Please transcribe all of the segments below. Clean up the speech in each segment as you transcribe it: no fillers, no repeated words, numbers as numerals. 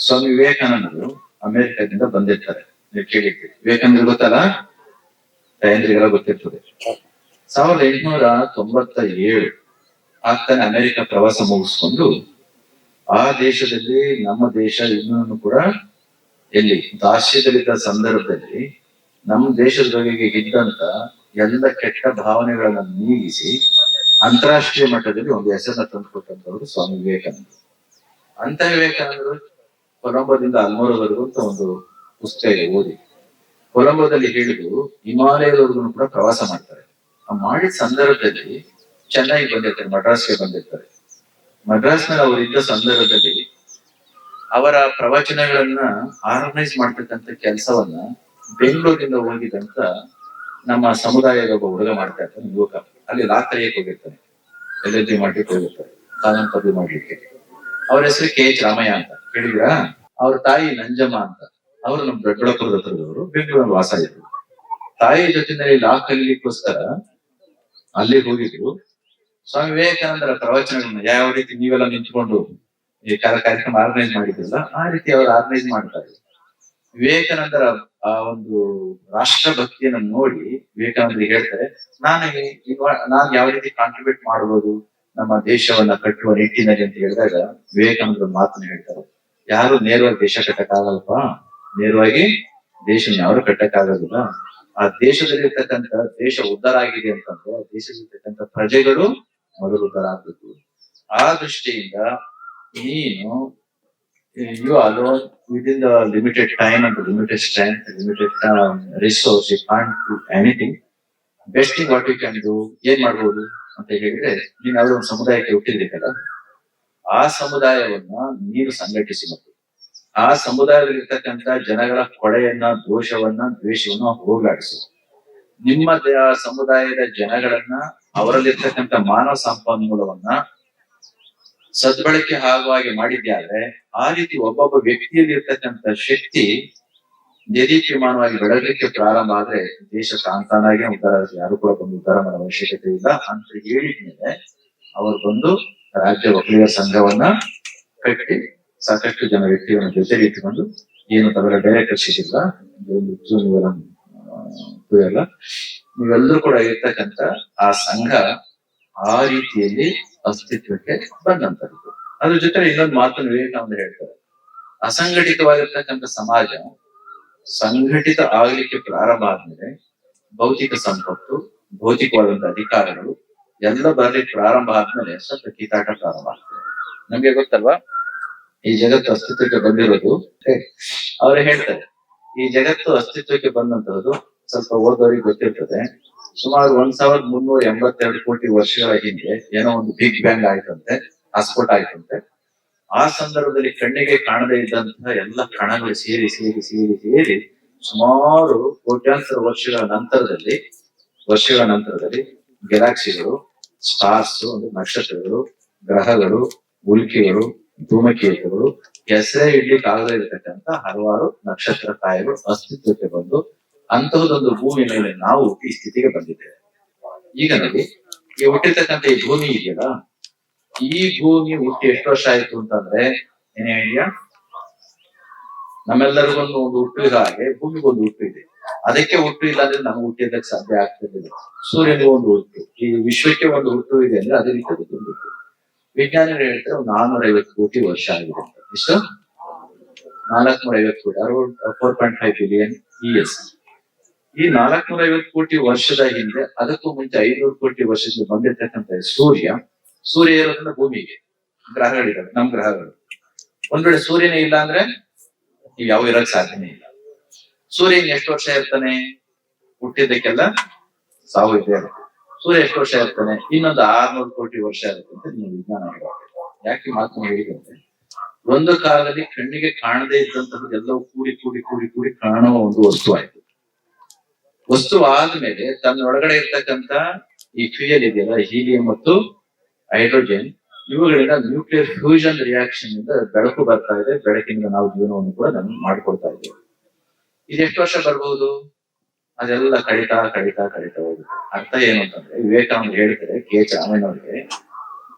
ಸ್ವಾಮಿ ವಿವೇಕಾನಂದರು ಅಮೆರಿಕದಿಂದ ಬಂದಿರ್ತಾರೆ. ನೀವು ಕೇಳಿರ್ತೀರಿ, ವಿವೇಕಾನಂದ್ರ ಗೊತ್ತಲ್ಲ, ತಾಯಂದ್ರಿಗೆಲ್ಲ ಗೊತ್ತಿರ್ತದೆ. 1897 ಆಗ್ತಾನೆ ಅಮೆರಿಕ ಪ್ರವಾಸ ಮುಗಿಸ್ಕೊಂಡು ಆ ದೇಶದಲ್ಲಿ ನಮ್ಮ ದೇಶ ಇನ್ನೂ ಕೂಡ ಎಲ್ಲಿ ದಾಸ್ಯದಲ್ಲಿದ್ದ ಸಂದರ್ಭದಲ್ಲಿ ನಮ್ಮ ದೇಶದ ಬಗೆಗೆ ಇದ್ದಂತ ಎಲ್ಲ ಕೆಟ್ಟ ಭಾವನೆಗಳನ್ನ ನೀಗಿಸಿ ಅಂತಾರಾಷ್ಟ್ರೀಯ ಮಟ್ಟದಲ್ಲಿ ಒಂದು ಹೆಸರನ್ನ ತಂದುಕೊಟ್ಟಂತವರು ಸ್ವಾಮಿ ವಿವೇಕಾನಂದ. ಅಂತ ವಿವೇಕಾನಂದರು ಕೊಲಂಬೋದಿಂದ ಅಲ್ಮೋರವರೆಗೂ ಅಂತ ಒಂದು ಪುಸ್ತಕ ಓದಿ ಕೊಲಂಬೋದಲ್ಲಿ ಹೇಳಿದ್ರು ಹಿಮಾಲಯದವರೆಗೂ ಕೂಡ ಪ್ರವಾಸ ಮಾಡ್ತಾರೆ. ಮಾಡಿದ ಸಂದರ್ಭದಲ್ಲಿ ಚೆನ್ನೈಗೆ ಬಂದಿರ್ತಾರೆ, ಮಡ್ರಾಸ್ಗೆ ಬಂದಿರ್ತಾರೆ. ಮಡ್ರಾಸ್ನಲ್ಲಿ ಅವರಿದ್ದ ಸಂದರ್ಭದಲ್ಲಿ ಅವರ ಪ್ರವಚನಗಳನ್ನ ಆರ್ಗನೈಸ್ ಮಾಡ್ತಕ್ಕಂಥ ಕೆಲಸವನ್ನ ಬೆಂಗಳೂರಿಂದ ಹೋಗಿದಂತ ನಮ್ಮ ಸಮುದಾಯದ ಒಬ್ಬ ಹುಡುಗ ಮಾಡ್ತಾ ಇರ್ತಾನೆ, ಯುವಕ. ಅಲ್ಲಿ ಲಾ ಕಲಿಯಕ್ಕೆ ಹೋಗಿರ್ತಾನೆ, LLB ಮಾಡ್ಲಿಕ್ಕೆ ಹೋಗಿರ್ತಾರೆ, ಕಾನೂನು ಪದವಿ ಮಾಡ್ಲಿಕ್ಕೆ. ಅವ್ರ ಹೆಸರು KH ರಾಮಯ್ಯ ಅಂತ ಕೇಳಿದ್ರಾ? ಅವ್ರ ತಾಯಿ ನಂಜಮ್ಮ ಅಂತ. ಅವರು ನಮ್ ದೊಡ್ಡಬಳ್ಳಾಪುರದ ಹತ್ರದವರು, ಬೆಂಗಳೂರಲ್ಲಿ ವಾಸ ಇದ್ರು. ತಾಯಿ ಜೊತೆನಲ್ಲಿ ಲಾ ಕಲಿಲಿಕ್ಕೋಸ್ಕರ ಅಲ್ಲಿ ಹೋಗಿದ್ರು. ಸ್ವಾಮಿ ವಿವೇಕಾನಂದರ ಪ್ರವಚನಗಳನ್ನ ಯಾವ ರೀತಿ ನೀವೆಲ್ಲ ನಿಂತ್ಕೊಂಡು ಈ ಕಾರ್ಯಕ್ರಮ ಆರ್ಗನೈಸ್ ಮಾಡಿದ್ರಲ್ಲ, ಆ ರೀತಿ ಅವರು ಆರ್ಗನೈಸ್ ಮಾಡ್ತಾರೆ. ವಿವೇಕಾನಂದರ ಆ ಒಂದು ರಾಷ್ಟ್ರ ಭಕ್ತಿಯನ್ನ ನೋಡಿ ವಿವೇಕಾನಂದರಿಗೆ ಹೇಳ್ತಾರೆ, ನಾನು ಯಾವ ರೀತಿ ಕಾಂಟ್ರಿಬ್ಯೂಟ್ ಮಾಡಬಹುದು ನಮ್ಮ ದೇಶವನ್ನ ಕಟ್ಟುವ ನಿಟ್ಟಿನಲ್ಲಿ ಅಂತ ಹೇಳಿದಾಗ ವಿವೇಕಾನಂದರ ಮಾತನ್ನ ಹೇಳ್ತಾರೆ, ಯಾರು ನೇರವಾಗಿ ದೇಶ ಕಟ್ಟಕ್ಕಾಗಲ್ಪ, ನೇರವಾಗಿ ದೇಶ ಯಾರು ಕಟ್ಟಕ್ಕಾಗೋದಿಲ್ಲ. ಆ ದೇಶದಲ್ಲಿರ್ತಕ್ಕಂಥ ದೇಶ ಉದ್ಧಾರ ಆಗಿದೆ ಅಂತಂದ್ರೆ ದೇಶದಲ್ಲಿರ್ತಕ್ಕಂಥ ಪ್ರಜೆಗಳು ಮೊದಲು ಉದ್ಧಾರ ಆಗ್ಬೇಕು. ಆ ದೃಷ್ಟಿಯಿಂದ ನೀನು you alone within the limited time and the limited strength, limited resource, you can't do anything. Best thing what you can do, ಏನ್ ಮಾಡ್ಬೋದು ಅಂತ ಹೇಳಿದ್ರೆ, ನೀನ್ ಯಾವ್ದೋ ಒಂದು ಸಮುದಾಯಕ್ಕೆ ಹುಟ್ಟಿರ್ಬೇಕಲ್ಲ, ಆ ಸಮುದಾಯವನ್ನ ನೀನು ಸಂಘಟಿಸಿ ಮತ್ತು ಆ ಸಮುದಾಯದಲ್ಲಿರ್ತಕ್ಕಂಥ ಜನಗಳ ಕೊಳೆಯನ್ನ, ದೋಷವನ್ನ, ದ್ವೇಷವನ್ನ ಹೋಗಲಾಡಿಸು. ನಿಮ್ಮ ಸಮುದಾಯದ ಜನಗಳನ್ನ, ಅವರಲ್ಲಿರ್ತಕ್ಕಂಥ ಮಾನವ ಸಂಪನ್ಮೂಲವನ್ನ ಸದ್ಬಳಕೆ ಆಗುವಾಗೆ ಮಾಡಿದ್ಯಾದ್ರೆ ಆ ರೀತಿ ಒಬ್ಬೊಬ್ಬ ವ್ಯಕ್ತಿಯಲ್ಲಿ ಇರ್ತಕ್ಕಂಥ ಶಕ್ತಿ ದೇದೀಪ್ಯಮಾನವಾಗಿ ಬೆಳಗಲಿಕ್ಕೆ ಪ್ರಾರಂಭ ಆದ್ರೆ ದೇಶ ತಾಂತಾನಾಗೆ ಉದ್ಧಾರ ಆಗುತ್ತೆ. ಯಾರು ಕೂಡ ಬಂದು ಉದ್ಧಾರ ಮಾಡೋ ಅವಶ್ಯಕತೆ ಇಲ್ಲ ಅಂತ ಹೇಳಿದ್ಮೇಲೆ ಅವರು ಬಂದು ರಾಜ್ಯ ಒಕ್ಕಲಿಗರ ಸಂಘವನ್ನ ಕಟ್ಟಿ ಸಾಕಷ್ಟು ಜನ ವ್ಯಕ್ತಿಗಳನ್ನ ಜೊತೆಗೆ ಇಟ್ಟುಕೊಂಡು, ಏನು ತವರ ಡೈರೆಕ್ಟರ್ಶಿಪ್ ಇಲ್ಲ, ನೀವೆಲ್ಲರೂ ಕೂಡ ಇರ್ತಕ್ಕಂಥ ಆ ಸಂಘ ಆ ರೀತಿಯಲ್ಲಿ ಅಸ್ತಿತ್ವಕ್ಕೆ ಬಂದಂತದ್ದು. ಅದ್ರ ಜೊತೆ ಇನ್ನೊಂದು ಮಾತನ್ನು ವಿವೇಕಾನಂದ ಹೇಳ್ತಾರೆ, ಅಸಂಘಟಿತವಾಗಿರ್ತಕ್ಕಂಥ ಸಮಾಜ ಸಂಘಟಿತ ಆಗ್ಲಿಕ್ಕೆ ಪ್ರಾರಂಭ ಆದ್ಮೇಲೆ ಭೌತಿಕ ಸಂಪತ್ತು, ಭೌತಿಕವಾದಂತ ಅಧಿಕಾರಗಳು ಎಲ್ಲ ಬರ್ಲಿಕ್ಕೆ ಪ್ರಾರಂಭ ಆದ್ಮೇಲೆ ಸ್ವಲ್ಪ ಕಿತ್ತಾಟ ಪ್ರಾರಂಭ ಆಗ್ತದೆ. ನಮ್ಗೆ ಗೊತ್ತಲ್ವಾ ಈ ಜಗತ್ತು ಅಸ್ತಿತ್ವಕ್ಕೆ ಬಂದಿರೋದು? ಅವ್ರು ಹೇಳ್ತಾರೆ ಈ ಜಗತ್ತು ಅಸ್ತಿತ್ವಕ್ಕೆ ಬಂದಂತದ್ದು ಸ್ವಲ್ಪ ಓದೋರಿಗೆ ಗೊತ್ತಿರ್ತದೆ. ಸುಮಾರು 1382 ಕೋಟಿ ವರ್ಷಗಳ ಹಿಂದೆ ಏನೋ ಒಂದು ಬಿಗ್ ಬ್ಯಾಂಗ್ ಆಯ್ತಂತೆ, ಆಸ್ಫೋಟ ಆಯ್ತಂತೆ. ಆ ಸಂದರ್ಭದಲ್ಲಿ ಕಣ್ಣಿಗೆ ಕಾಣದೇ ಇದ್ದಂತಹ ಎಲ್ಲ ಕಣಗಳು ಸೇರಿ ಸೇರಿ ಸೇರಿ ಸೇರಿ ಸುಮಾರು ಕೋಟ್ಯಾಂತರ ವರ್ಷಗಳ ನಂತರದಲ್ಲಿ ಗ್ಯಾಲಕ್ಸಿಗಳು, ಸ್ಟಾರ್ಸ್ ಒಂದು ನಕ್ಷತ್ರಗಳು, ಗ್ರಹಗಳು, ಉಲ್ಕೆಗಳು, ಧೂಮಕೇತುಗಳು, ಹೆಸರೇ ಇಡ್ಲಿಕ್ಕೆ ಆಗದೇ ಇರತಕ್ಕಂತ ಹಲವಾರು ನಕ್ಷತ್ರ ಕಾಯಗಳು ಅಸ್ತಿತ್ವಕ್ಕೆ ಬಂದು ಅಂತಹದೊಂದು ಭೂಮಿ ಮೇಲೆ ನಾವು ಈ ಸ್ಥಿತಿಗೆ ಬಂದಿದ್ದೇವೆ. ಈಗ ನೋಡಿ, ಈ ಹುಟ್ಟಿರ್ತಕ್ಕಂಥ ಈ ಭೂಮಿ ಇದೆಯಲ್ಲ, ಈ ಭೂಮಿ ಹುಟ್ಟಿ ಎಷ್ಟು ವರ್ಷ ಆಯ್ತು ಅಂತಂದ್ರೆ ಏನೇ ಐಡಿಯಾ? ನಮ್ಮೆಲ್ಲರಿಗೊಂದು ಒಂದು ಹುಟ್ಟು ಇರೋ ಹಾಗೆ ಭೂಮಿಗೊಂದು ಹುಟ್ಟು ಇದೆ. ಅದಕ್ಕೆ ಹುಟ್ಟು ಇಲ್ಲ ಅಂದ್ರೆ ನಮ್ಗೆ ಹುಟ್ಟಿದ್ದಕ್ಕೆ ಸಾಧ್ಯ ಆಗ್ತಿರ್ಲಿಲ್ಲ. ಸೂರ್ಯನಿಗೆ ಒಂದು ಹುಟ್ಟು, ಈ ವಿಶ್ವಕ್ಕೆ ಒಂದು ಹುಟ್ಟು ಇದೆ ಅಂದ್ರೆ ಅದೇ ರೀತಿ ಅದಕ್ಕೆ ಒಂದು ಹುಟ್ಟು. ವಿಜ್ಞಾನಿಗಳು ಹೇಳ್ತಾರೆ ಒಂದು 450 ಕೋಟಿ ವರ್ಷ ಆಗಿದೆ ಅಂತ. ಎಷ್ಟು? 450 ಕೋಟಿ, ಅರೌಂಡ್ 4.5 ಬಿಲಿಯನ್ ಇಯರ್ಸ್. ಈ 450 ಕೋಟಿ ವರ್ಷದ ಹಿಂದೆ, ಅದಕ್ಕೂ ಮುಂಚೆ 500 ಕೋಟಿ ವರ್ಷದಿಂದ ಬಂದಿರ್ತಕ್ಕಂಥ ಸೂರ್ಯ ಇರೋದ್ರಿಂದ ಭೂಮಿಗೆ ಗ್ರಹಗಳಿದ್ದಾವೆ, ನಮ್ ಗ್ರಹಗಳು. ಒಂದ್ ವೇಳೆ ಸೂರ್ಯನೇ ಇಲ್ಲ ಅಂದ್ರೆ ಯಾವ ಇರಕ್ ಸಾಧ್ಯನೇ ಇಲ್ಲ. ಸೂರ್ಯನ್ ಎಷ್ಟು ವರ್ಷ ಇರ್ತಾನೆ? ಹುಟ್ಟಿದ್ದಕ್ಕೆಲ್ಲ ಸಾವು ಇದೆ. ಸೂರ್ಯ ಎಷ್ಟು ವರ್ಷ ಇರ್ತಾನೆ? ಇನ್ನೊಂದು 600 ಕೋಟಿ ವರ್ಷ ಇರುತ್ತೆ ಅಂತ ನಿಮ್ಮ ವಿಜ್ಞಾನ ಹೇಳುತ್ತೆ. ಯಾಕೆ ಮಾತು ಹೇಳಿದಂತೆ, ಒಂದು ಕಾಲದಲ್ಲಿ ಕಣ್ಣಿಗೆ ಕಾಣದೇ ಇದ್ದಂತದ್ದು ಎಲ್ಲವೂ ಕೂಡಿ ಕೂಡಿ ಕೂಡಿ ಕೂಡಿ ಕಾಣುವ ಒಂದು ವಸ್ತು ಆಯ್ತು. ವಸ್ತು ಆದ್ಮೇಲೆ ತನ್ನೊಳಗಡೆ ಇರ್ತಕ್ಕಂಥ ಈ ಫ್ಯೂಯಲ್ ಇದೆಯಲ್ಲ, ಹೀಲಿಯಂ ಮತ್ತು ಹೈಡ್ರೋಜನ್, ಇವುಗಳಿಂದ ನ್ಯೂಕ್ಲಿಯರ್ ಫ್ಯೂಷನ್ ರಿಯಾಕ್ಷನ್ ಇಂದ ಬೆಳಕು ಬರ್ತಾ ಇದೆ. ಬೆಳಕಿನಿಂದ ನಾವು ಜೀವನವನ್ನು ಕೂಡ ಮಾಡ್ಕೊಳ್ತಾ ಇದ್ದೇವೆ. ಇದೆಷ್ಟು ವರ್ಷ ಬರ್ಬಹುದು? ಅದೆಲ್ಲ ಕಡಿತಾ ಹೋಗುತ್ತೆ. ಅರ್ಥ ಏನು ಅಂತಂದ್ರೆ, ವಿವೇಕಾನಂದ ಹೇಳ್ತಾರೆ KH ರಾಮಯ್ಯನವ್ರಿಗೆ,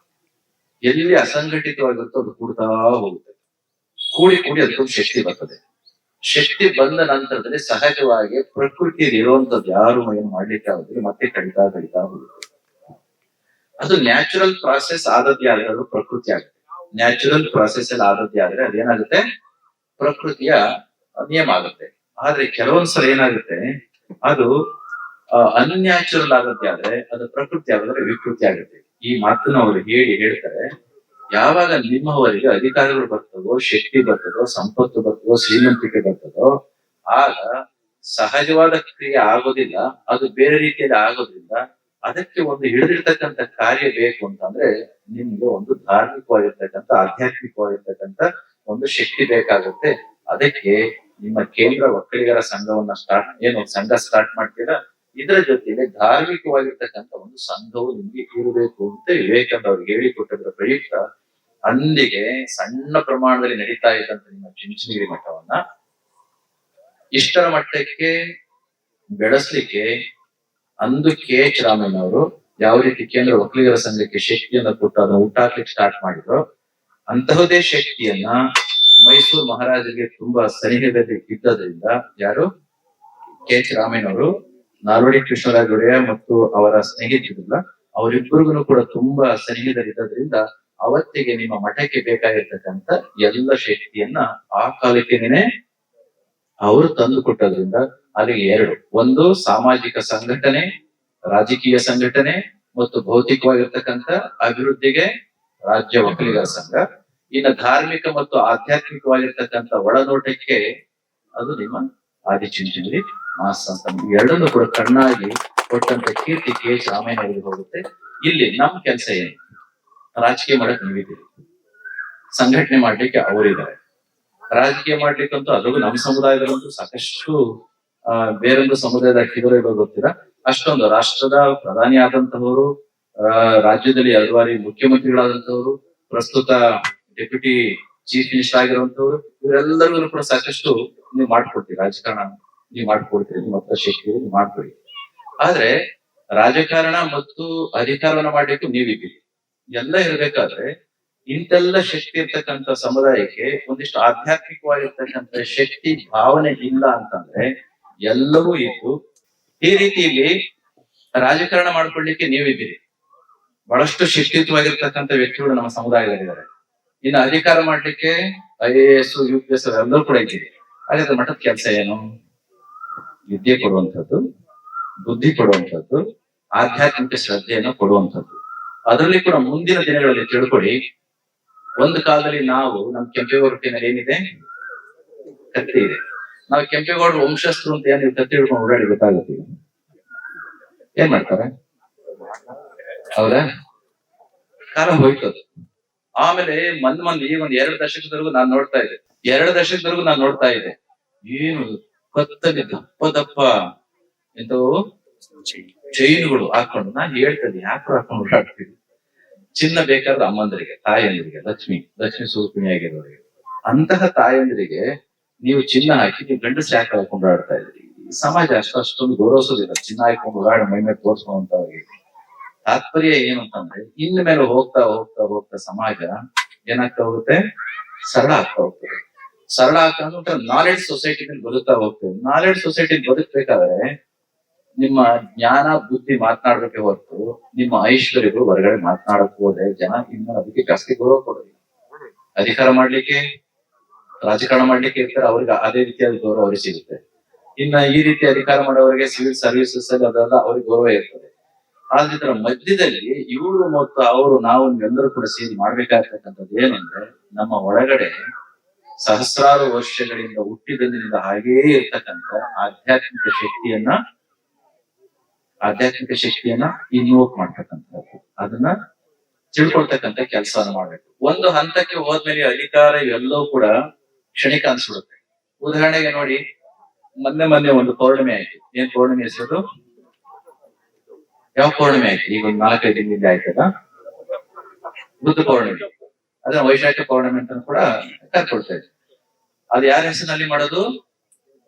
ಎಲ್ಲಿ ಅಸಂಘಟಿತವಾಗಿರುತ್ತೋ ಅದು ಕೂಡ್ತಾ ಹೋಗುತ್ತೆ. ಕೂಡಿ ಕೂಡಿ ಅದಕ್ಕೊಂದು ಶಕ್ತಿ ಬರ್ತದೆ. ಶಕ್ತಿ ಬಂದ ನಂತರದಲ್ಲಿ ಸಹಜವಾಗಿ ಪ್ರಕೃತಿಯಲ್ಲಿ ಇರುವಂತದ್ದು ಯಾರು ಏನು ಮಾಡ್ಲಿಕ್ಕೆ ಆಗುದಿಲ್ಲ, ಮತ್ತೆ ಕಡಿತಾ ಕಡಿತಾ ಹೋಗುತ್ತೆ. ಅದು ನ್ಯಾಚುರಲ್ ಪ್ರಾಸೆಸ್ ಆದದ್ದೇ ಆದ್ರೆ ಅದು ಪ್ರಕೃತಿ ಆಗುತ್ತೆ. ನ್ಯಾಚುರಲ್ ಪ್ರಾಸೆಸ್ ಅಲ್ಲಿ ಆದದ್ದೇ ಆದ್ರೆ ಅದೇನಾಗುತ್ತೆ, ಪ್ರಕೃತಿಯ ನಿಯಮ ಆಗುತ್ತೆ. ಆದ್ರೆ ಕೆಲವೊಂದ್ಸಲ ಏನಾಗುತ್ತೆ, ಅದು ಅನ್ಯಾಚುರಲ್ ಆದದ್ದೇ ಆದ್ರೆ ಅದು ಪ್ರಕೃತಿ ಆಗಿದ್ರೆ ವಿಕೃತಿ ಆಗುತ್ತೆ. ಈ ಮಾತನ್ನ ಅವರು ಹೇಳ್ತಾರೆ, ಯಾವಾಗ ನಿಮ್ಮವರಿಗೆ ಅಧಿಕಾರಗಳು ಬರ್ತದೋ, ಶಕ್ತಿ ಬರ್ತದೋ, ಸಂಪತ್ತು ಬರ್ತದೋ, ಶ್ರೀಮಂತಿಕೆ ಬರ್ತದೋ, ಆಗ ಸಹಜವಾದ ಕ್ರಿಯೆ ಆಗೋದಿಲ್ಲ, ಅದು ಬೇರೆ ರೀತಿಯಲ್ಲಿ ಆಗೋದ್ರಿಂದ ಅದಕ್ಕೆ ಒಂದು ಹಿಡಿದಿರ್ತಕ್ಕಂಥ ಕಾರ್ಯ ಬೇಕು ಅಂತಂದ್ರೆ ನಿಮ್ಗೆ ಒಂದು ಧಾರ್ಮಿಕವಾಗಿರ್ತಕ್ಕಂಥ, ಆಧ್ಯಾತ್ಮಿಕವಾಗಿರ್ತಕ್ಕಂಥ ಒಂದು ಶಕ್ತಿ ಬೇಕಾಗುತ್ತೆ. ಅದಕ್ಕೆ ನಿಮ್ಮ ಕೇಂದ್ರ ಒಕ್ಕಲಿಗರ ಸಂಘವನ್ನ ಸಂಘ ಸ್ಟಾರ್ಟ್ ಮಾಡ್ತೀರಾ, ಇದರ ಜೊತೆಗೆ ಧಾರ್ಮಿಕವಾಗಿರ್ತಕ್ಕಂಥ ಒಂದು ಸಂಘವು ನಿಮ್ಗೆ ಇರಬೇಕು ಅಂತ ವಿವೇಕಾನಂದ ಅವ್ರಿಗೆ ಹೇಳಿಕೊಟ್ಟದ್ರ ಪ್ರಯುಕ್ತ ಅಂದಿಗೆ ಸಣ್ಣ ಪ್ರಮಾಣದಲ್ಲಿ ನಡೀತಾ ಇದ್ದಂತ ನಿಮ್ಮ ಚುಂಚನಗಿರಿ ಮಠವನ್ನ ಇಷ್ಟರ ಮಟ್ಟಕ್ಕೆ ಬೆಳೆಸ್ಲಿಕ್ಕೆ ಅಂದು KH ರಾಮಯ್ಯನವರು ಯಾವ ರೀತಿ ಕೇಂದ್ರ ಒಕ್ಕಲಿಗರ ಸಂಘಕ್ಕೆ ಶಕ್ತಿಯನ್ನ ಕೊಟ್ಟು ಅದನ್ನ ಹುಟ್ಟಾಕ್ಲಿಕ್ಕೆ ಸ್ಟಾರ್ಟ್ ಮಾಡಿದ್ರು, ಅಂತಹದೇ ಶಕ್ತಿಯನ್ನ ಮೈಸೂರು ಮಹಾರಾಜರಿಗೆ ತುಂಬಾ ಸನಿಹದಲ್ಲಿ ಇದ್ದದ್ರಿಂದ ಯಾರು KH ರಾಮಯ್ಯನವರು ನಾಲ್ವಡಿ ಕೃಷ್ಣರಾಜ ಒಡೆಯ ಮತ್ತು ಅವರ ಸ್ನೇಹಿತರಿಲ್ಲ, ಅವರಿಬ್ಬರಿಗೂ ಕೂಡ ತುಂಬಾ ಸನಿಹದಲ್ಲಿ ಇದ್ದದ್ರಿಂದ ಅವತ್ತಿಗೆ ನಿಮ್ಮ ಮಠಕ್ಕೆ ಬೇಕಾಗಿರ್ತಕ್ಕಂಥ ಎಲ್ಲ ಶಕ್ತಿಯನ್ನ ಆ ಕಾಲಕ್ಕೇನೆ ಅವರು ತಂದು ಕೊಟ್ಟದ್ರಿಂದ ಅಲ್ಲಿಗೆ ಎರಡು, ಒಂದು ಸಾಮಾಜಿಕ ಸಂಘಟನೆ, ರಾಜಕೀಯ ಸಂಘಟನೆ ಮತ್ತು ಭೌತಿಕವಾಗಿರ್ತಕ್ಕಂಥ ಅಭಿವೃದ್ಧಿಗೆ ರಾಜ್ಯ ಒಕ್ಕಲಿಗರ ಸಂಘ, ಇನ್ನು ಧಾರ್ಮಿಕ ಮತ್ತು ಆಧ್ಯಾತ್ಮಿಕವಾಗಿರ್ತಕ್ಕಂಥ ಒಳನೋಟಕ್ಕೆ ಅದು ನಿಮ್ಮ ಆದಿಚುಂಚನಗಿರಿ ಮಹಾಸಂಸ್ಥಾನ. ಎರಡನ್ನೂ ಕೂಡ ಕಣ್ಣಾಗಿ ಕೊಟ್ಟಂತ ಕೀರ್ತಿ KH ರಾಮಯ್ಯನವರಿಗೆ ಹೋಗುತ್ತೆ. ಇಲ್ಲಿ ನಮ್ ಕೆಲಸ ಏನು, ರಾಜಕೀಯ ಮಾಡಕ್ ನೀವಿದ್ದೀರಿ, ಸಂಘಟನೆ ಮಾಡ್ಲಿಕ್ಕೆ ಅವರಿದ್ದಾರೆ, ರಾಜಕೀಯ ಮಾಡ್ಲಿಕ್ಕಂತೂ ಅದ್ರಿಗೂ ನಮ್ಮ ಸಮುದಾಯದಲ್ಲಂತೂ ಸಾಕಷ್ಟು ಬೇರೊಂದು ಸಮುದಾಯದ ಅಕ್ಕಿಗಳು ಗೊತ್ತಿಲ್ಲ, ಅಷ್ಟೊಂದು ರಾಷ್ಟ್ರದ ಪ್ರಧಾನಿ ಆದಂತಹವರು, ರಾಜ್ಯದಲ್ಲಿ 2 ಬಾರಿ ಮುಖ್ಯಮಂತ್ರಿಗಳಾದಂತಹವರು, ಪ್ರಸ್ತುತ ಡೆಪ್ಯೂಟಿ ಚೀಫ್ ಮಿನಿಸ್ಟರ್ ಆಗಿರುವಂತವ್ರು, ಇವರೆಲ್ಲರಿಗೂ ಕೂಡ ಸಾಕಷ್ಟು ನೀವು ಮಾಡ್ಕೊಡ್ತೀರಿ, ರಾಜಕಾರಣ ನೀವು ಮಾಡ್ಕೊಡ್ತೀರಿ, ನಿಮ್ಮ ಹತ್ರ ಶಕ್ತಿ ನೀವು ಮಾಡ್ಕೊಡಿ. ಆದ್ರೆ ರಾಜಕಾರಣ ಮತ್ತು ಅಧಿಕಾರವನ್ನ ಮಾಡ್ಲಿಕ್ಕೂ ನೀವಿದ್ದೀರಿ. ಎಲ್ಲ ಇರ್ಬೇಕಾದ್ರೆ ಇಂತೆಲ್ಲ ಶಕ್ತಿ ಇರ್ತಕ್ಕಂಥ ಸಮುದಾಯಕ್ಕೆ ಒಂದಿಷ್ಟು ಆಧ್ಯಾತ್ಮಿಕವಾಗಿರ್ತಕ್ಕಂಥ ಶಕ್ತಿ ಭಾವನೆ ಇಲ್ಲ ಅಂತಂದ್ರೆ ಎಲ್ಲವೂ ಇದ್ದು ಈ ರೀತಿಯಲ್ಲಿ ರಾಜಕಾರಣ ಮಾಡ್ಕೊಳ್ಳಿಕ್ಕೆ ನೀವಿದ್ದೀರಿ. ಬಹಳಷ್ಟು ಶಿಕ್ಷಿತವಾಗಿರ್ತಕ್ಕಂಥ ವ್ಯಕ್ತಿಗಳು ನಮ್ಮ ಸಮುದಾಯದಲ್ಲಿದ್ದಾರೆ. ಇನ್ನು ಅಧಿಕಾರ ಮಾಡ್ಲಿಕ್ಕೆ IAS UPS ಎಲ್ಲರೂ ಕೂಡ ಇದ್ದೀರಿ. ಹಾಗಾದ್ರೆ ಮಠದ ಕೆಲಸ ಏನು? ವಿದ್ಯೆ ಕೊಡುವಂಥದ್ದು, ಬುದ್ಧಿ ಕೊಡುವಂಥದ್ದು, ಆಧ್ಯಾತ್ಮಿಕ ಶ್ರದ್ಧೆಯನ್ನು ಕೊಡುವಂಥದ್ದು. ಅದರಲ್ಲಿ ಕೂಡ ಮುಂದಿನ ದಿನಗಳಲ್ಲಿ ತಿಳ್ಕೊಳ್ಳಿ, ಒಂದು ಕಾಲದಲ್ಲಿ ನಾವು ನಮ್ಮ ಕೆಂಪೇಗೌಡ ಹೊಟ್ಟೆನಲ್ಲಿ ಏನಿದೆ, ಕತ್ತಿ ಇದೆ. ನಾವು ಕೆಂಪೇಗೌಡ ವಂಶಸ್ಥರು ಅಂತ ಏನ್ ಕತ್ತಿ ಹಿಡ್ಕೊಂಡು ಓಡಾಡಿ ಗೊತ್ತಾಗುತ್ತೆ, ಏನ್ ಮಾಡ್ತಾರೆ? ಹೌದಾ? ಕಾಲ ಹೋಯ್ತದು. ಆಮೇಲೆ ಮಂದಿ ಈ ಒಂದ್ 2 ದಶಕದವರೆಗೂ ನಾನು ನೋಡ್ತಾ ಇದ್ದೆ, 2 ದಶಕದವರೆಗೂ ನಾನು ನೋಡ್ತಾ ಇದ್ದೆ, ಏನು ಕತ್ತಲ್ಲಿ ದಪ್ಪ ದಪ್ಪ ಎಂತವು ಚೈನ್ಗಳು ಹಾಕೊಂಡು, ನಾನು ಹೇಳ್ತದೆ ಯಾಕೆ ಹಾಕೊಂಡು ಓಡಾಡ್ತೀವಿ? ಚಿನ್ನ ಬೇಕಾದ್ರೆ ಅಮ್ಮಂದರಿಗೆ, ತಾಯಂದಿರಿಗೆ, ಲಕ್ಷ್ಮಿ ಸ್ವರೂಪಿಣಿ ಆಗಿರೋರಿಗೆ, ಅಂತಹ ತಾಯಂದಿರಿಗೆ ನೀವು ಚಿನ್ನ ಹಾಕಿ ನೀವು ಗಂಡಸರು ಯಾಕೆ ಹಾಕೊಂಡು ಓಡಾಡ್ತಾ ಇದ್ರಿ? ಸಮಾಜ ಅಷ್ಟೊಂದು ಗೌರವಿಸೋದಿಲ್ಲ ಚಿನ್ನ ಹಾಕೊಂಡು ಓಡಾಡಿ ಮೈ ಮೇಲೆ ತೋರಿಸುವಂತವ್ರಿಗೆ. ತಾತ್ಪರ್ಯ ಏನು ಅಂತಂದ್ರೆ, ಇನ್ನು ಮೇಲೆ ಹೋಗ್ತಾ ಹೋಗ್ತಾ ಹೋಗ್ತಾ ಸಮಾಜ ಏನಾಗ್ತಾ ಹೋಗುತ್ತೆ, ಸರಳ ಆಗ್ತಾ ಹೋಗ್ತದೆ. ಸರಳ ಆಗ್ತಾ ನಾಲೆಡ್ಜ್ ಸೊಸೈಟಿ ಮೇಲೆ ಬದುಕ್ತಾ ಹೋಗ್ತೇವೆ. ನಾಲೆಡ್ಜ್ ಸೊಸೈಟಿ ಬದುಕ್ಬೇಕಾದ್ರೆ ನಿಮ್ಮ ಜ್ಞಾನ ಬುದ್ಧಿ ಮಾತನಾಡ್ಬೇಕೆ ಹೊರತು ನಿಮ್ಮ ಐಶ್ವರ್ಯಗಳು ಹೊರಗಡೆ ಮಾತನಾಡಕ್ ಹೋದ್ರೆ ಜನ ಇನ್ನು ಅದಕ್ಕೆ ಜಾಸ್ತಿ ಗೌರವ ಕೊಡೋದಿಲ್ಲ. ಅಧಿಕಾರ ಮಾಡ್ಲಿಕ್ಕೆ, ರಾಜಕಾರಣ ಮಾಡ್ಲಿಕ್ಕೆ ಇರ್ತಾರೆ, ಅವ್ರಿಗೆ ಅದೇ ರೀತಿಯಾದ ಗೌರವ ಅವ್ರಿಗೆ ಸಿಗುತ್ತೆ. ಇನ್ನ ಈ ರೀತಿ ಅಧಿಕಾರ ಮಾಡೋರಿಗೆ ಸಿವಿಲ್ ಸರ್ವಿಸಸ್ ಅಲ್ಲಿ ಅದೆಲ್ಲ ಅವ್ರಿಗೆ ಗೌರವ ಇರ್ತದೆ. ಆದ್ರೆ ಇದರ ಮಧ್ಯದಲ್ಲಿ ಇವರು ಮತ್ತು ಅವರು ನಾವು ಎಲ್ಲರೂ ಕೂಡ ಸೇರಿ ಮಾಡ್ಬೇಕಾಗ್ತಕ್ಕಂಥದ್ದು ಏನಂದ್ರೆ, ನಮ್ಮ ಒಳಗಡೆ ಸಹಸ್ರಾರು ವರ್ಷಗಳಿಂದ ಹುಟ್ಟಿದಂದಿನಿಂದ ಹಾಗೇ ಇರ್ತಕ್ಕಂಥ ಆಧ್ಯಾತ್ಮಿಕ ಶಕ್ತಿಯನ್ನ ಇನ್ವೋಕ್ ಮಾಡ್ತಕ್ಕಂಥದ್ದು, ಅದನ್ನ ತಿಳ್ಕೊಳ್ತಕ್ಕಂಥ ಕೆಲಸವನ್ನು ಮಾಡ್ಬೇಕು. ಒಂದು ಹಂತಕ್ಕೆ ಹೋದ್ಮೇಲೆ ಅಧಿಕಾರ ಇವೆಲ್ಲವೂ ಕೂಡ ಕ್ಷಣಿಕ ಅನ್ಸ್ಬಿಡುತ್ತೆ. ಉದಾಹರಣೆಗೆ ನೋಡಿ, ಮೊನ್ನೆ ಒಂದು ಪೌರ್ಣಿಮೆ ಆಯ್ತು. ಏನ್ ಪೌರ್ಣಿಮೆ ಹೆಸರು? ಯಾವ ಪೌರ್ಣಿಮೆ ಆಯ್ತು? ಈಗ ಒಂದು 4-5 ದಿನದಿಂದ ಆಯ್ತದ, ಬುದ್ಧ ಪೌರ್ಣಿಮೆ. ಅದನ್ನ ವೈಶಾಖ ಪೌರ್ಣಿಮೆ ಅಂತ ಕೂಡ ಕರ್ಕೊಳ್ತಾ ಇದ್ವಿ. ಅದು ಯಾರ ಹೆಸರಿನಲ್ಲಿ ಮಾಡೋದು?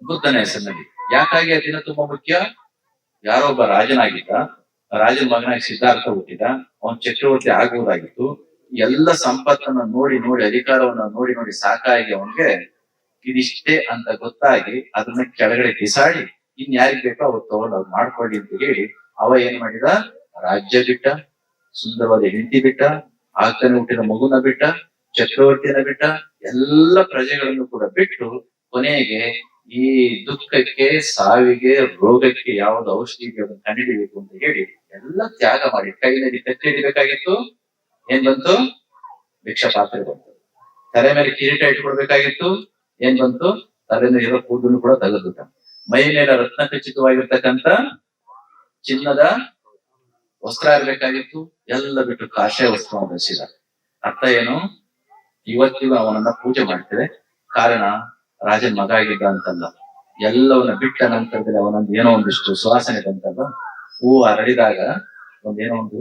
ಬುದ್ಧನ ಹೆಸರಿನಲ್ಲಿ. ಯಾಕಾಗಿ ಆ ದಿನ ತುಂಬಾ ಮುಖ್ಯ? ಯಾರೋ ಒಬ್ಬ ರಾಜನಾಗಿದ್ದ, ರಾಜನ ಮಗನಾಗಿ ಸಿದ್ಧಾರ್ಥ ಹುಟ್ಟಿದ, ಅವನ್ ಚಕ್ರವರ್ತಿ ಆಗ್ಬೋದಾಗಿತ್ತು. ಎಲ್ಲ ಸಂಪತ್ತನ್ನ ನೋಡಿ ನೋಡಿ, ಅಧಿಕಾರವನ್ನ ನೋಡಿ ನೋಡಿ ಸಾಕಾಗಿ ಅವನ್ಗೆ ಇದಿಷ್ಟೇ ಅಂತ ಗೊತ್ತಾಗಿ ಅದನ್ನ ಕೆಳಗಡೆ ಬಿಸಾಡಿ ಇನ್ ಯಾರಿಗ್ ಬೇಕೋ ಅವ್ರು ತಗೊಂಡು ಅವ್ರು ಮಾಡ್ಕೊಳ್ಳಿ ಅಂತ ಹೇಳಿ ಅವ ಏನ್ ಮಾಡಿದ, ರಾಜ್ಯ ಬಿಟ್ಟ, ಸುಂದರವಾದ ಹೆಂಡತಿ ಬಿಟ್ಟ, ಆಗ್ತಾನೆ ಹುಟ್ಟಿದ ಮಗುನ ಬಿಟ್ಟ, ಚಕ್ರವರ್ತಿಯನ್ನ ಬಿಟ್ಟ, ಎಲ್ಲ ಪ್ರಜೆಗಳನ್ನು ಕೂಡ ಬಿಟ್ಟು ಕೊನೆಗೆ ಈ ದುಃಖಕ್ಕೆ, ಸಾವಿಗೆ, ರೋಗಕ್ಕೆ ಯಾವ್ದು ಔಷಧಿ ಕಂಡುಹಿಡಿಬೇಕು ಅಂತ ಹೇಳಿ ಎಲ್ಲ ತ್ಯಾಗ ಮಾಡಿ ಕೈನಲ್ಲಿ ಕತ್ತಿ ಹಿಡಿಬೇಕಾಗಿತ್ತು, ಏನ್ ಬಂತು, ಭಿಕ್ಷಾ ಪಾತ್ರೆ ಬಂತು. ತಲೆ ಮೇಲೆ ಕಿರೀಟ ಇಟ್ಕೊಡ್ಬೇಕಾಗಿತ್ತು, ಏನ್ ಬಂತು, ತಲೆ ಮೇಲೆ ಇರೋ ಕೂದಲು ಕೂಡ ತೆಗೆದುಬಿಟ್ಟ. ಮೈ ಮೇಲೆ ರತ್ನ ಖಚಿತವಾಗಿರ್ತಕ್ಕಂಥ ಚಿನ್ನದ ವಸ್ತ್ರ ಇರ್ಬೇಕಾಗಿತ್ತು, ಎಲ್ಲ ಬಿಟ್ಟು ಕಾಷಾಯ ವಸ್ತ್ರವನ್ನು ಧರಿಸಿದ. ಅರ್ಥ ಏನು, ಇವತ್ತಿಗೂ ಅವನನ್ನ ಪೂಜೆ ಮಾಡ್ತೇವೆ. ಕಾರಣ ರಾಜನ್ ಮಗ ಆಗಿದ್ದ ಅಂತಲ್ಲ, ಎಲ್ಲವನ್ನ ಬಿಟ್ಟ ನಂತರದಲ್ಲಿ ಅವನೊಂದು ಏನೋ ಒಂದಿಷ್ಟು ಸುವಾಸನೆ ಬಂತಲ್ಲ, ಹೂವು ಹರಡಿದಾಗ ಒಂದೇನೋ ಒಂದು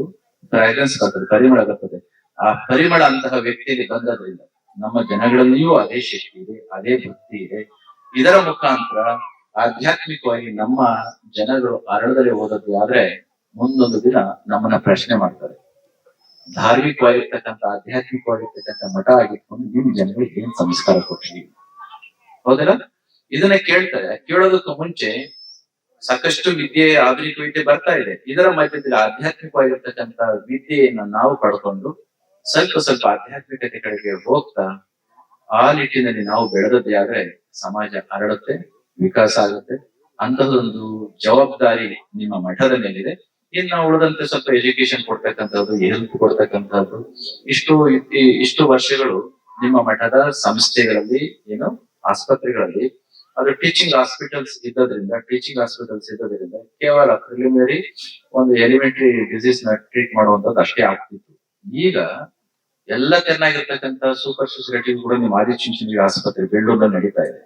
ಫ್ರಾಗ್ರೆನ್ಸ್ ಬರ್ತದೆ, ಪರಿಮಳ ಬರ್ತದೆ. ಆ ಪರಿಮಳ ಅಂತಹ ವ್ಯಕ್ತಿಯಲ್ಲಿ ಬಂದದ್ರಿಂದ ನಮ್ಮ ಜನಗಳಲ್ಲಿಯೂ ಅದೇ ಶಕ್ತಿ ಇದೆ, ಅದೇ ಭಕ್ತಿ ಇದೆ. ಇದರ ಮುಖಾಂತರ ಆಧ್ಯಾತ್ಮಿಕವಾಗಿ ನಮ್ಮ ಜನಗಳು ಅರಳದಲ್ಲಿ ಹೋದದ್ದು ಆದ್ರೆ ಮುಂದೊಂದು ದಿನ ನಮ್ಮನ್ನ ಪ್ರಶ್ನೆ ಮಾಡ್ತಾರೆ. ಧಾರ್ಮಿಕವಾಗಿರ್ತಕ್ಕಂಥ, ಆಧ್ಯಾತ್ಮಿಕವಾಗಿರ್ತಕ್ಕಂಥ ಮಠ ಆಗಿಟ್ಕೊಂಡು ನಿಮ್ ಜನಗಳಿಗೆ ಏನ್ ಸಂಸ್ಕಾರ ಕೊಟ್ರಿ, ಹೌದಲ್ಲ? ಇದನ್ನ ಕೇಳ್ತಾರೆ. ಕೇಳೋದಕ್ಕೂ ಮುಂಚೆ ಸಾಕಷ್ಟು ವಿದ್ಯೆ, ಆಧುನಿಕ ವಿದ್ಯೆ ಬರ್ತಾ ಇದೆ. ಇದರ ಮಧ್ಯದಲ್ಲಿ ಆಧ್ಯಾತ್ಮಿಕವಾಗಿರ್ತಕ್ಕಂಥ ವಿದ್ಯೆಯನ್ನ ನಾವು ಪಡ್ಕೊಂಡು ಸ್ವಲ್ಪ ಸ್ವಲ್ಪ ಆಧ್ಯಾತ್ಮಿಕತೆ ಕಡೆಗೆ ಹೋಗ್ತಾ ಆ ನಿಟ್ಟಿನಲ್ಲಿ ನಾವು ಬೆಳೆದದ್ದೇ ಆದ್ರೆ ಸಮಾಜ ಹರಡುತ್ತೆ, ವಿಕಾಸ ಆಗುತ್ತೆ. ಅಂತದೊಂದು ಜವಾಬ್ದಾರಿ ನಿಮ್ಮ ಮಠದ ಮೇಲಿದೆ. ಇನ್ನು ಉಳಿದಂತೆ ಸ್ವಲ್ಪ ಎಜುಕೇಶನ್ ಕೊಡ್ತಕ್ಕಂಥದ್ದು, ಹೆಲ್ತ್ ಕೊಡ್ತಕ್ಕಂಥದ್ದು, ಇಷ್ಟು ವರ್ಷಗಳು ನಿಮ್ಮ ಮಠದ ಸಂಸ್ಥೆಗಳಲ್ಲಿ, ಏನು ಆಸ್ಪತ್ರೆಗಳಲ್ಲಿ, ಅದು ಟೀಚಿಂಗ್ ಹಾಸ್ಪಿಟಲ್ಸ್ ಇದ್ದದ್ರಿಂದ ಕೇವಲ ಪ್ರಿಲಿಮಿನರಿ ಒಂದು ಎಲಿಮೆಂಟರಿ ಡಿಸೀಸ್ ನ ಟ್ರೀಟ್ ಮಾಡುವಂತದ್ದು ಅಷ್ಟೇ ಆಗ್ತಿತ್ತು. ಈಗ ಎಲ್ಲ ಚೆನ್ನಾಗಿರ್ತಕ್ಕಂಥ ಸೂಪರ್ ಸ್ಪೆಷಾಲಿಟಿ ಕೂಡ ನಿಮ್ಮ ಆದಿಚುಂಚನಗಿರಿ ಆಸ್ಪತ್ರೆ ಬೆಳ್ಳೂರಲ್ಲಿ ನಡೀತಾ ಇದೆ.